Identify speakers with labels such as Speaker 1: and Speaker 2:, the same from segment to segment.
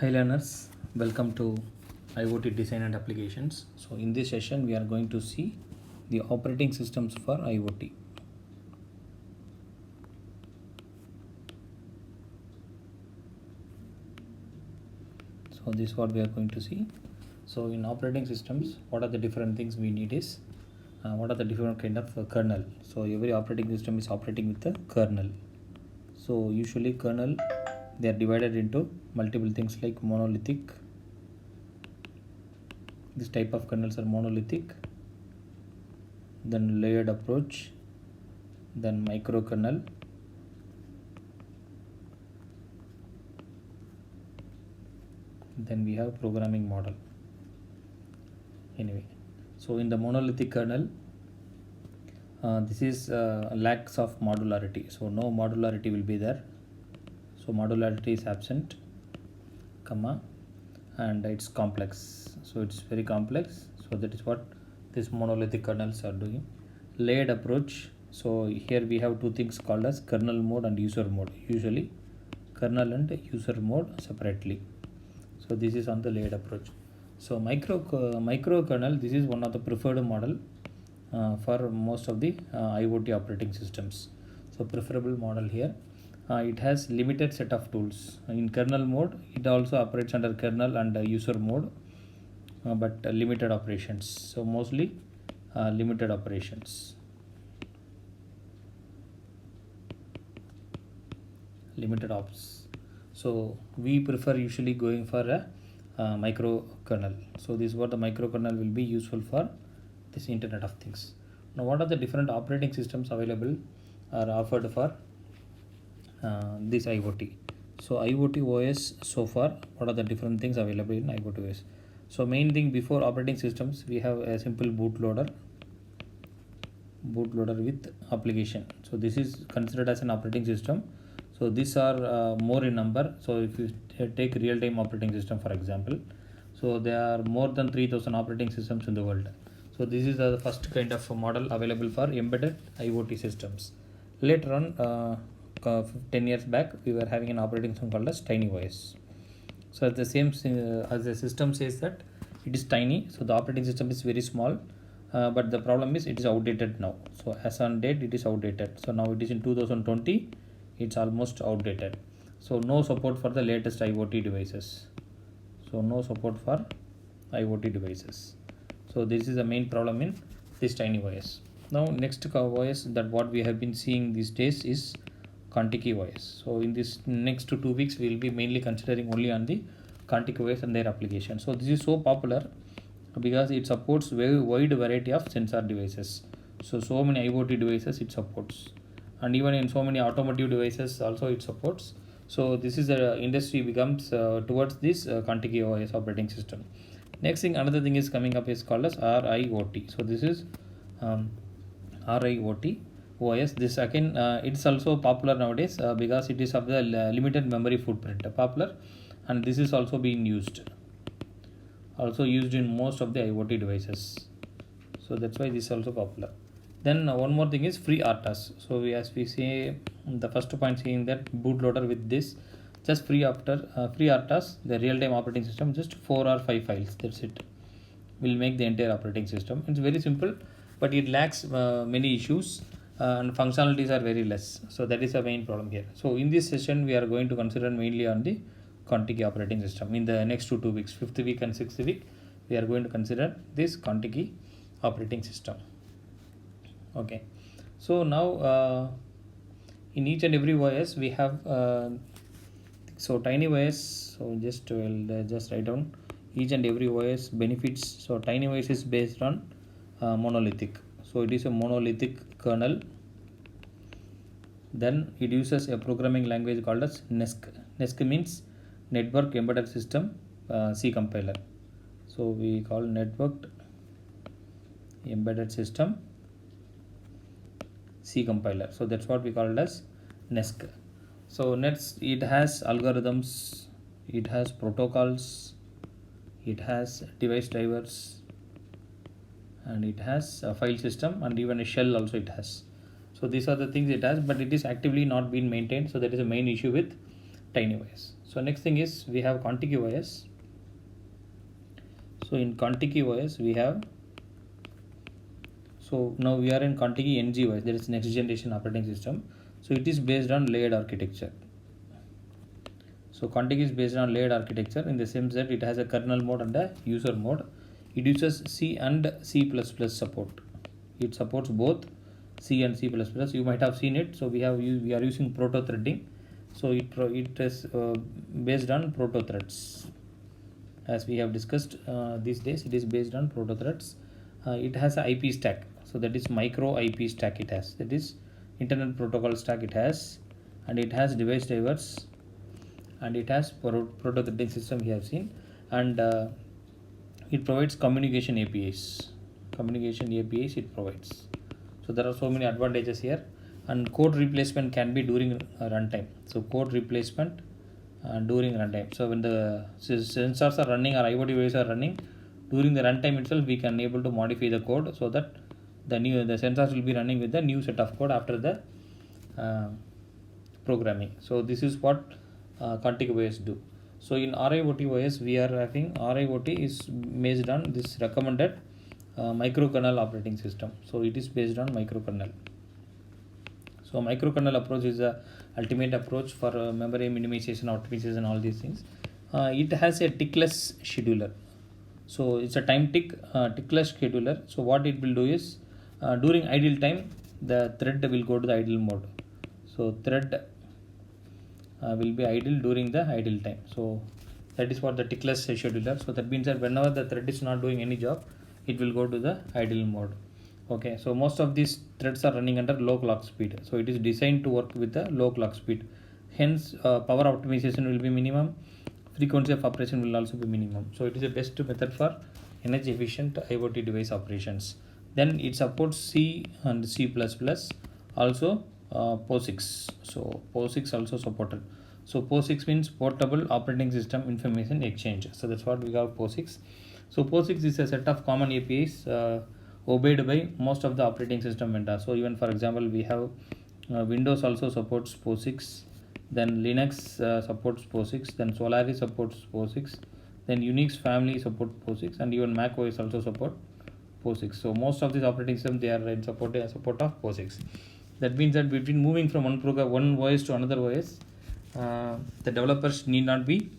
Speaker 1: Hi learners, welcome to IoT design and applications. So in this session we are going to see the operating systems for IoT. So this is what we are going to see. So in operating systems, what are the different things we need is what are the different kind of kernel. So every operating system is operating with the kernel. So usually kernel, they are divided into multiple things like monolithic. This type of kernels are monolithic, then layered approach, then microkernel, then we have programming model. Anyway, so in the monolithic kernel, this is lacks of modularity, so no modularity will be there. So modularity is absent, comma, and it's complex, so it's very complex. So that is what this monolithic kernels are doing. Layered approach, so here we have two things called as kernel mode and user mode. Usually kernel and user mode separately. So this is on the layered approach. So microkernel, this is one of the preferred model for most of the IoT operating systems. So preferable model here. It has limited set of tools. In kernel mode, it also operates under kernel and user mode, but limited operations. So mostly limited operations. Limited ops. So we prefer usually going for a microkernel. So this is what the microkernel will be useful for this Internet of Things. Now what are the different operating systems available or offered for this IoT? So IoT OS, so far what are the different things available in IoT OS? So main thing, before operating systems we have a simple bootloader with application. So this is considered as an operating system. So these are more in number. So if you take real-time operating system for example, so there are more than 3000 operating systems in the world. So this is the first kind of model available for embedded IoT systems. Later on, 10 years back, we were having an operating system called as TinyOS. So the same as the system says that it is tiny, so the operating system is very small, but the problem is it is outdated now. So as on date it is outdated. So now it is in 2020, it's almost outdated. So no support for the latest IoT devices. So no support for IoT devices. So this is the main problem in this TinyOS. Now next OS that what we have been seeing these days is Contiki OS. So in this next 2 weeks we will be mainly considering only on the Contiki OS and their application. So this is so popular because it supports very wide variety of sensor devices. So many IoT devices it supports, and even in so many automotive devices also it supports. So this is the industry becomes towards this Contiki OS operating system. Next thing, another thing is coming up is called as RIoT. So this is RIoT OS. This again it's also popular nowadays because it is of the limited memory footprint popular, and this is also being used in most of the IoT devices. So that's why this is also popular. Then one more thing is FreeRTOS. So as we say, the first point saying that bootloader with this, just FreeRTOS, the real-time operating system, just 4 or 5 files. That's it. Will make the entire operating system. It's very simple, but it lacks many issues and functionalities are very less. So that is the main problem here. So in this session, we are going to consider mainly on the Contiki operating system. In the next 2 weeks, 5th week and 6th week, we are going to consider this Contiki operating system. Okay, so now in each and every OS we have so TinyOS. So just write down each and every OS benefits. So TinyOS is based on monolithic. So it is a monolithic kernel. Then it uses a programming language called as NESC. NESC means Network Embedded System C compiler. So we call Networked Embedded System C compiler. So that's what we call it as NESC. So it has algorithms, it has protocols, it has device drivers, and it has a file system, and even a shell also it has. So these are the things it has, but it is actively not being maintained. So that is the main issue with TinyOS. So next thing is we have ContigyOS. So in ContigyOS we have, so now we are in Contigi NG-OS, that is next generation operating system. So it is based on layered architecture. So Contigi is based on layered architecture in the sense that it has a kernel mode and a user mode. It uses C and C++ support. It supports both C and C++. You might have seen it. So we are using proto threading. So it is based on proto threads. As we have discussed these days, it is based on proto threads. It has a IP stack. So that is micro IP stack it has. That is internet protocol stack it has, and it has device drivers, and it has proto threading system we have seen, and it provides communication APIs. Communication APIs it provides. So there are so many advantages here, and code replacement can be during runtime. So code replacement during runtime. So when the sensors are running or IoT devices are running, during the runtime itself we can able to modify the code so that the sensors will be running with the new set of code after the programming. So this is what ContigyOS do. So in RIoT-OS we are having RIoT is based on this recommended microkernel operating system. So it is based on microkernel. So microkernel approach is the ultimate approach for memory minimization, optimization, all these things. It has a tickless scheduler. So it's a time tickless scheduler. So what it will do is during idle time the thread will go to the idle mode. So thread will be idle during the idle time. So that is what the tickless scheduler. So that means that whenever the thread is not doing any job, it will go to the idle mode. Okay, so most of these threads are running under low clock speed. So it is designed to work with the low clock speed. Hence power optimization will be minimum, frequency of operation will also be minimum. So it is the best method for energy efficient IoT device operations. Then it supports C and C++, also POSIX. So POSIX also supported. So POSIX means Portable Operating System Information Exchange. So that's what we have POSIX. So POSIX is a set of common APIs obeyed by most of the operating system vendors. So even for example we have Windows also supports POSIX, then Linux supports POSIX, then Solaris supports POSIX, then Unix family supports POSIX, and even Mac OS also support POSIX. So most of these operating systems they are in support of POSIX. That means that between moving from one OS to another OS, the developers need not be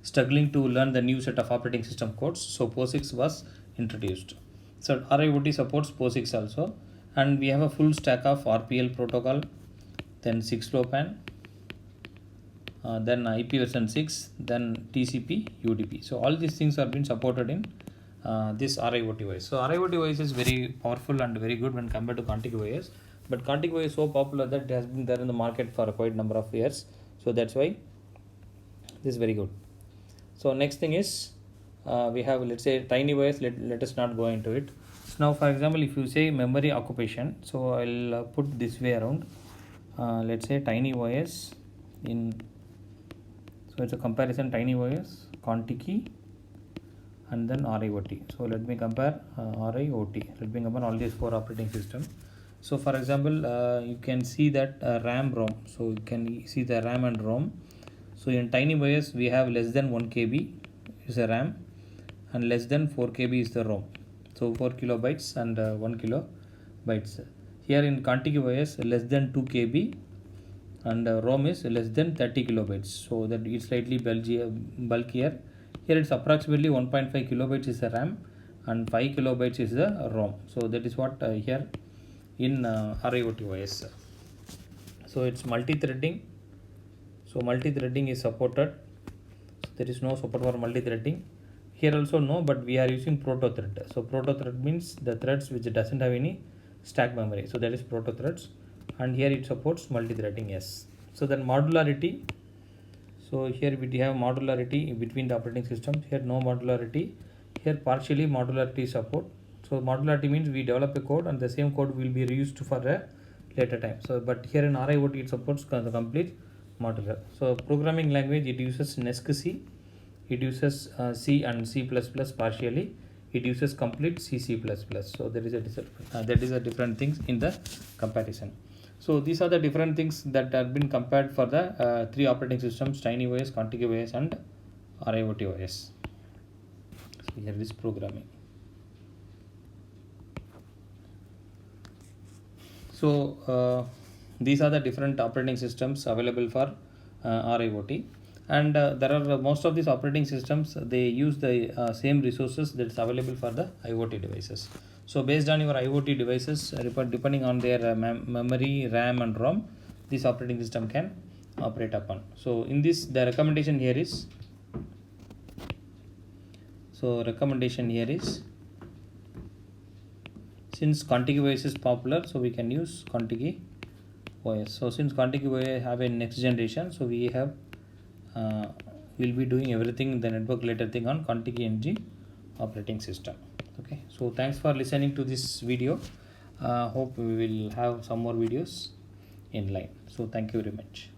Speaker 1: struggling to learn the new set of operating system codes. So POSIX was introduced. So RIoT supports POSIX also, and we have a full stack of RPL protocol, then 6LoWPAN, then IP version 6, then TCP, UDP. So all these things are being supported in this RIoT-OS. So RIoT-OS is very powerful and very good when compared to ContigyOS. But ContigyOS is so popular that it has been there in the market for a quite number of years. So that's why this is very good. So next thing is we have, let's say, TinyOS. Let us not go into it. So now for example, if you say memory occupation, so I'll put this way around. Let's say TinyOS in, so it's a comparison TinyOS, Contigi, and then RIoT. So let me compare RIoT. Let me compare all these four operating systems. So for example, you can see that RAM ROM. So you can see the RAM and ROM. So in TinyOS we have less than 1 KB is a RAM and less than 4 KB is the ROM. So 4 kilobytes and 1 kilobytes. Here in ContigyOS less than 2 KB and ROM is less than 30 kilobytes. So that is slightly bulkier. Here it's approximately 1.5 kilobytes is the RAM and 5 kilobytes is the ROM. So that is what here in RIoT-OS. So it's multi-threading. So multi-threading is supported. So there is no support for multi-threading. Here also no, but we are using proto thread. So proto thread means the threads which doesn't have any stack memory. So that is proto threads, and here it supports multi-threading. Yes. So then modularity. So here we have modularity between the operating systems. Here no modularity. Here partially modularity support. So modularity means we develop a code and the same code will be reused for a later time. So but here in RIoT it supports the complete modular. So programming language, it uses NESC-C, it uses C and C++ partially, it uses complete C++. So there is a different things in the comparison. So these are the different things that have been compared for the three operating systems: TinyOS, ContigyOS, and RIoT-OS. So here it is programming. So these are the different operating systems available for RIoT, and there are most of these operating systems, they use the same resources that's available for the IoT devices. So based on your IoT devices, depending on their memory, RAM, and ROM, this operating system can operate upon. So in this, the recommendation here is, since ContigyOS is popular, so we can use ContigyOS. So since ContigyOS have a next generation, so we have we'll be doing everything, the network related thing, on ContigyNG operating system. Okay, so thanks for listening to this video. Hope we will have some more videos in line. So thank you very much.